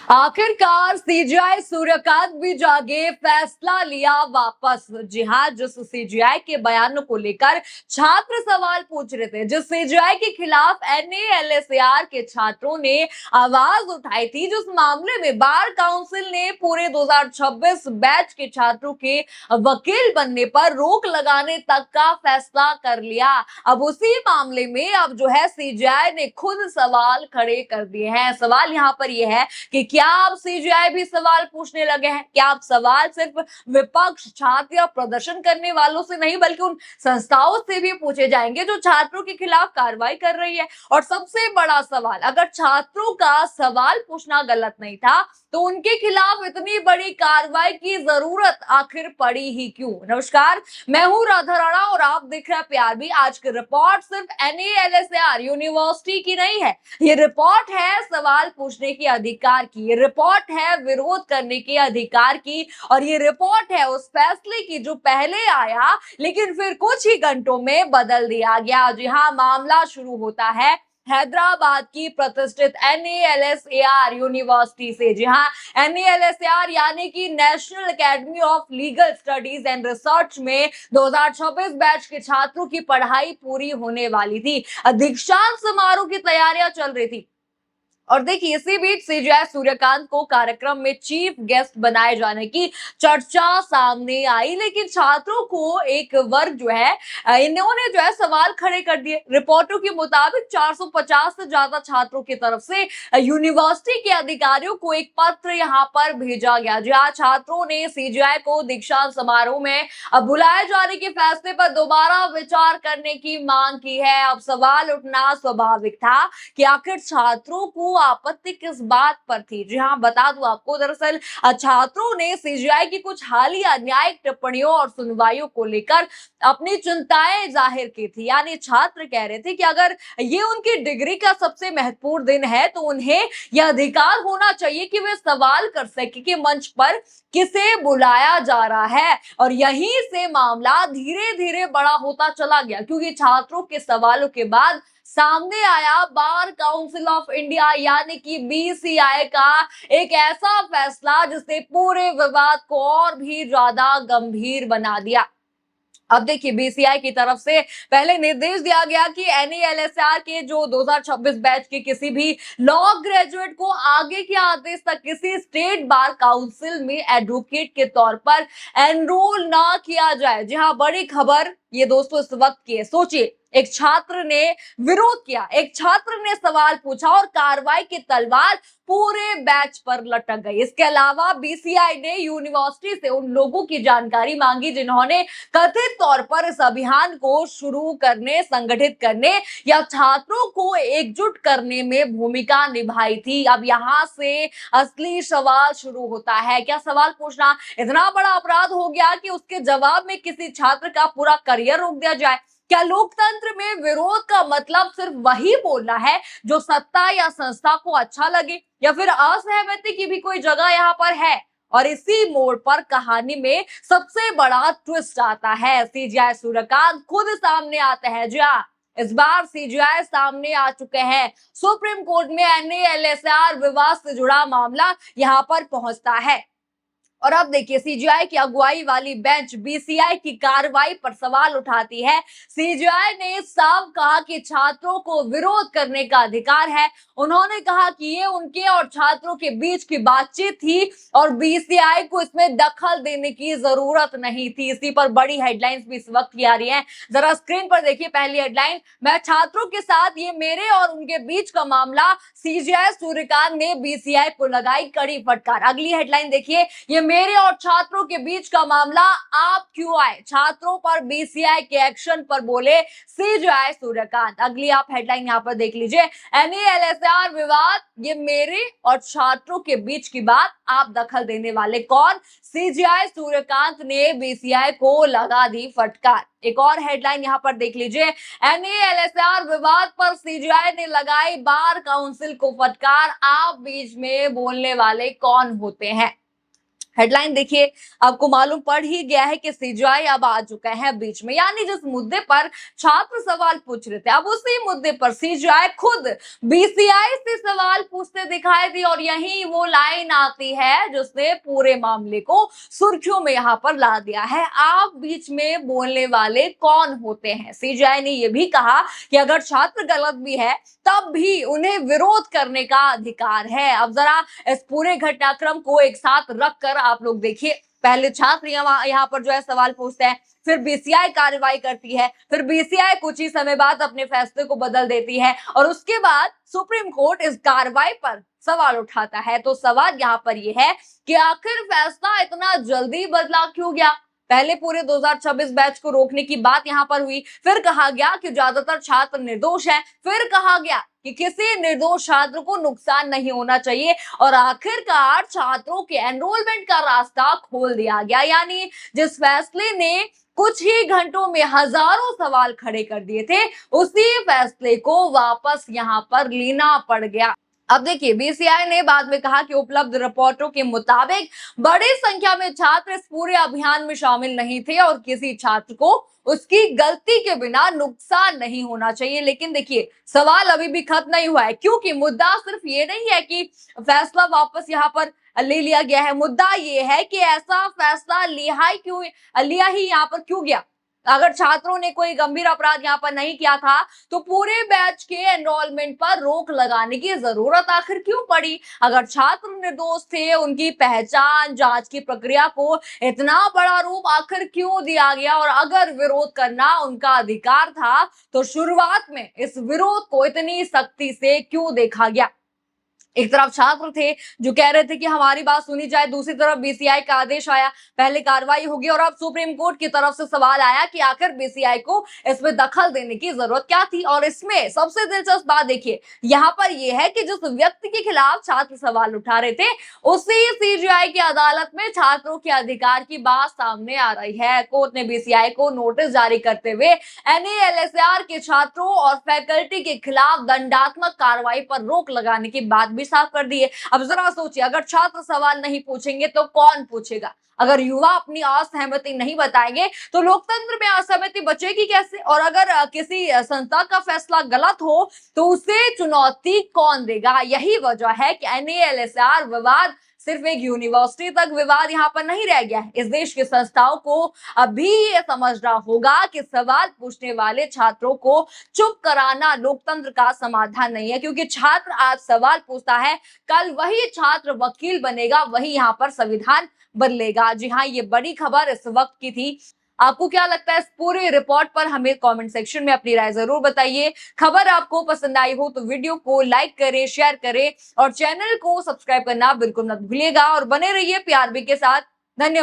आखिरकार सीजीआई सूर्यकांत भी जागे, फैसला लिया वापस। जी हाँ, जिस सीजीआई के बयानों को लेकर छात्र सवाल पूछ रहे थे, जिस सीजीआई के खिलाफ एनएएलएसएआर के छात्रों ने आवाज उठाई थी, जिस मामले में बार काउंसिल ने पूरे 2026 बैच के छात्रों के वकील बनने पर रोक लगाने तक का फैसला कर लिया। अब उसी मामले में अब जो है सीजीआई ने खुद सवाल खड़े कर दिए हैं। सवाल यहाँ पर यह है कि क्या आप सीजीआई भी सवाल पूछने लगे हैं? क्या आप सवाल सिर्फ विपक्ष, छात्र या प्रदर्शन करने वालों से नहीं बल्कि उन संस्थाओं से भी पूछे जाएंगे जो छात्रों के खिलाफ कार्रवाई कर रही है? और सबसे बड़ा सवाल, अगर छात्रों का सवाल पूछना गलत नहीं था तो उनके खिलाफ इतनी बड़ी कार्रवाई की जरूरत आखिर पड़ी ही क्यों? नमस्कार, मैं हूं राधा राणा और आप देख रहे हैं PRB। आज की रिपोर्ट सिर्फ एनएएलएसएआर यूनिवर्सिटी की नहीं है, ये रिपोर्ट है सवाल पूछने के अधिकार की, ये रिपोर्ट है विरोध करने के अधिकार की, और ये रिपोर्ट है उस फैसले की जो पहले आया लेकिन फिर कुछ ही घंटों में बदल दिया गया। जी हाँ, मामला शुरू होता है हैदराबाद की प्रतिष्ठित एनएएलएसएआर यूनिवर्सिटी से। जी हाँ, एनएएलएसएआर यानी कि national academy of legal studies and research में 2026 बैच के छात्रों की पढ़ाई पूरी होने वाली थी। दीक्षांत समारोह की तैयारियां चल रही थी और देखिए इसी बीच सीजीआई सूर्यकांत को कार्यक्रम में चीफ गेस्ट बनाए जाने की चर्चा सामने आई, लेकिन छात्रों को एक वर्ग जो है इन्होंने जो है सवाल खड़े कर दिए। रिपोर्टों के मुताबिक 450 से ज्यादा छात्रों की तरफ से यूनिवर्सिटी के अधिकारियों को एक पत्र यहां पर भेजा गया, जहां छात्रों ने सीजीआई को दीक्षांत समारोह में बुलाए जाने के फैसले पर दोबारा विचार करने की मांग की है। अब सवाल उठना स्वाभाविक था कि आखिर छात्रों को आपत्ति किस बात पर थी। जी हाँ, बता दूं आपको, दरअसल छात्रों ने सीजीआई की कुछ हालिया न्यायिक टिप्पणियों और सुनवाइयों को लेकर अपनी चिंताएं जाहिर की थी। यानी छात्र कह रहे थे कि अगर ये उनकी डिग्री का सबसे महत्वपूर्ण दिन है तो उन्हें यह अधिकार होना चाहिए कि वे सवाल कर सके कि मंच पर किसे बुलाया जा रहा है। और यहीं से मामला धीरे धीरे बड़ा होता चला गया, क्योंकि छात्रों के सवालों के बाद सामने आया बार काउंसिल ऑफ इंडिया यानी कि बीसीआई का एक ऐसा फैसला जिसने पूरे विवाद को और भी ज्यादा गंभीर बना दिया। अब देखिए, बीसीआई की तरफ से पहले निर्देश दिया गया कि एनएएलएसआर के जो 2026 बैच के किसी भी लॉ ग्रेजुएट को आगे के आदेश तक किसी स्टेट बार काउंसिल में एडवोकेट के तौर पर एनरोल ना किया जाए। जी हाँ, बड़ी खबर ये दोस्तों इस वक्त की है। सोचिए, एक छात्र ने विरोध किया, एक छात्र ने सवाल पूछा और कार्रवाई की तलवार पूरे बैच पर लटक गई। इसके अलावा बीसीआई ने यूनिवर्सिटी से उन लोगों की जानकारी मांगी जिन्होंने कथित तौर पर इस अभियान को शुरू करने, संगठित करने या छात्रों को एकजुट करने में भूमिका निभाई थी। अब यहाँ से असली सवाल शुरू होता है। क्या सवाल पूछना इतना बड़ा अपराध हो गया कि उसके जवाब में किसी छात्र का पूरा करियर रोक दिया जाए? क्या लोकतंत्र में विरोध का मतलब सिर्फ वही बोलना है जो सत्ता या संस्था को अच्छा लगे, या फिर असहमति की भी कोई जगह यहाँ पर है? और इसी मोड़ पर कहानी में सबसे बड़ा ट्विस्ट आता है। सीजीआई सूर्यकांत खुद सामने आते हैं। जी हाँ, इस बार सीजीआई सामने आ चुके हैं। सुप्रीम कोर्ट में एनएएलएसआर विवाद से जुड़ा मामला यहाँ पर पहुंचता है। और अब देखिए, सीजीआई की अगुवाई वाली बेंच बीसीआई की कार्रवाई पर सवाल उठाती है। सीजीआई ने साफ कहा कि छात्रों को विरोध करने का अधिकार है। उन्होंने कहा कि ये उनके और छात्रों के बीच की बातचीत थी और बीसीआई को इसमें दखल देने की जरूरत नहीं थी। इसी पर बड़ी हेडलाइंस भी इस वक्त की आ रही है। जरा स्क्रीन पर देखिए, पहली हेडलाइन, मैं छात्रों के साथ, ये मेरे और उनके बीच का मामला, सीजीआई सूर्यकांत ने बीसीआई को लगाई कड़ी फटकार। अगली हेडलाइन देखिए, ये मेरे और छात्रों के बीच का मामला, आप क्यों आए? छात्रों पर बीसीआई के एक्शन पर बोले सीजीआई सूर्यकांत। अगली आप हेडलाइन यहाँ पर देख लीजिए, एनएएलएसआर विवाद, ये मेरे और छात्रों के बीच की बात, आप दखल देने वाले कौन? सीजीआई सूर्यकांत ने बीसीआई को लगा दी फटकार। एक और हेडलाइन यहाँ पर देख लीजिए, एनएएलएसआर विवाद पर सीजीआई ने लगाई बार काउंसिल को फटकार, आप बीच में बोलने वाले कौन होते हैं? हेडलाइन देखिए, आपको मालूम पड़ ही गया है कि सीजीआई अब आ चुका है बीच में, यानी जिस मुद्दे पर छात्र सवाल पूछ रहे थे, अब उसी मुद्दे पर सीजीआई खुद बीसीआई से सवाल पूछते दिखाई दी और यही वो लाइन आती है जिसने पूरे मामले को सुर्खियों में यहाँ पर ला दिया है। आप बीच में बोलने वाले कौन होते हैं? सीजीआई ने यह भी कहा कि अगर छात्र गलत भी है तब भी उन्हें विरोध करने का अधिकार है। अब जरा इस पूरे घटनाक्रम को एक साथ रखकर आप लोग देखिए, पहले छात्र यहाँ पर जो है सवाल पूछते हैं, फिर बीसीआई कार्रवाई करती है, फिर बीसीआई कुछ ही समय बाद अपने फैसले को बदल देती है और उसके बाद सुप्रीम कोर्ट इस कार्रवाई पर सवाल उठाता है। तो सवाल यहाँ पर यह है कि आखिर फैसला इतना जल्दी बदला क्यों गया? पहले पूरे 2026 बैच को रोकने की बात यहाँ पर हुई, फिर कहा गया कि ज्यादातर छात्र निर्दोष हैं, फिर कहा गया कि किसी निर्दोष छात्र को नुकसान नहीं होना चाहिए और आखिरकार छात्रों के एनरोलमेंट का रास्ता खोल दिया गया। यानी जिस फैसले ने कुछ ही घंटों में हजारों सवाल खड़े कर दिए थे, उसी फैसले को वापस यहाँ पर लेना पड़ गया। अब देखिए, बीसीआई ने बाद में कहा कि उपलब्ध रिपोर्टों के मुताबिक बड़ी संख्या में छात्र इस पूरे अभियान में शामिल नहीं थे और किसी छात्र को उसकी गलती के बिना नुकसान नहीं होना चाहिए। लेकिन देखिए, सवाल अभी भी खत्म नहीं हुआ है, क्योंकि मुद्दा सिर्फ ये नहीं है कि फैसला वापस यहाँ पर ले लिया गया है। मुद्दा ये है कि ऐसा फैसला लिया ही यहाँ पर क्यों गया? अगर छात्रों ने कोई गंभीर अपराध यहाँ पर नहीं किया था तो पूरे बैच के एनरोलमेंट पर रोक लगाने की जरूरत आखिर क्यों पड़ी? अगर छात्र निर्दोष थे, उनकी पहचान, जांच की प्रक्रिया को इतना बड़ा रूप आखिर क्यों दिया गया? और अगर विरोध करना उनका अधिकार था तो शुरुआत में इस विरोध को इतनी सख्ती से क्यों देखा गया? एक तरफ छात्र थे जो कह रहे थे कि हमारी बात सुनी जाए, दूसरी तरफ बीसीआई का आदेश आया, पहले कार्रवाई होगी और अब सुप्रीम कोर्ट की तरफ से सवाल आया कि आखिर बीसीआई को इसमें दखल देने की जरूरत क्या थी। और इसमें सबसे दिलचस्प बात देखिए, यहाँ पर यह है कि जिस व्यक्ति के खिलाफ छात्र सवाल उठा रहे थे, उसी सीजीआई की अदालत में छात्रों के अधिकार की बात सामने आ रही है। कोर्ट ने बीसीआई को नोटिस जारी करते हुए एनएएलएसआर के छात्रों और फैकल्टी के खिलाफ दंडात्मक कार्रवाई पर रोक लगाने की बात भी साफ कर दी है। अब जरा सोचिए, अगर छात्र सवाल नहीं पूछेंगे तो कौन पूछेगा? अगर युवा अपनी असहमति नहीं बताएंगे तो लोकतंत्र में असहमति बचेगी कैसे? और अगर किसी संस्था का फैसला गलत हो तो उसे चुनौती कौन देगा? यही वजह है कि एनएएलएसआर विवाद सिर्फ एक यूनिवर्सिटी तक विवाद यहाँ पर नहीं रह गया है। इस देश की संस्थाओं को अभी ये समझना होगा कि सवाल पूछने वाले छात्रों को चुप कराना लोकतंत्र का समाधान नहीं है, क्योंकि छात्र आज सवाल पूछता है, कल वही छात्र वकील बनेगा, वही यहाँ पर संविधान बदलेगा। जी हाँ, ये बड़ी खबर इस वक्त की थी। आपको क्या लगता है इस पूरी रिपोर्ट पर? हमें कमेंट सेक्शन में अपनी राय जरूर बताइए। खबर आपको पसंद आई हो तो वीडियो को लाइक करें, शेयर करें और चैनल को सब्सक्राइब करना बिल्कुल मत भूलिएगा और बने रहिए पीआरबी के साथ। धन्यवाद।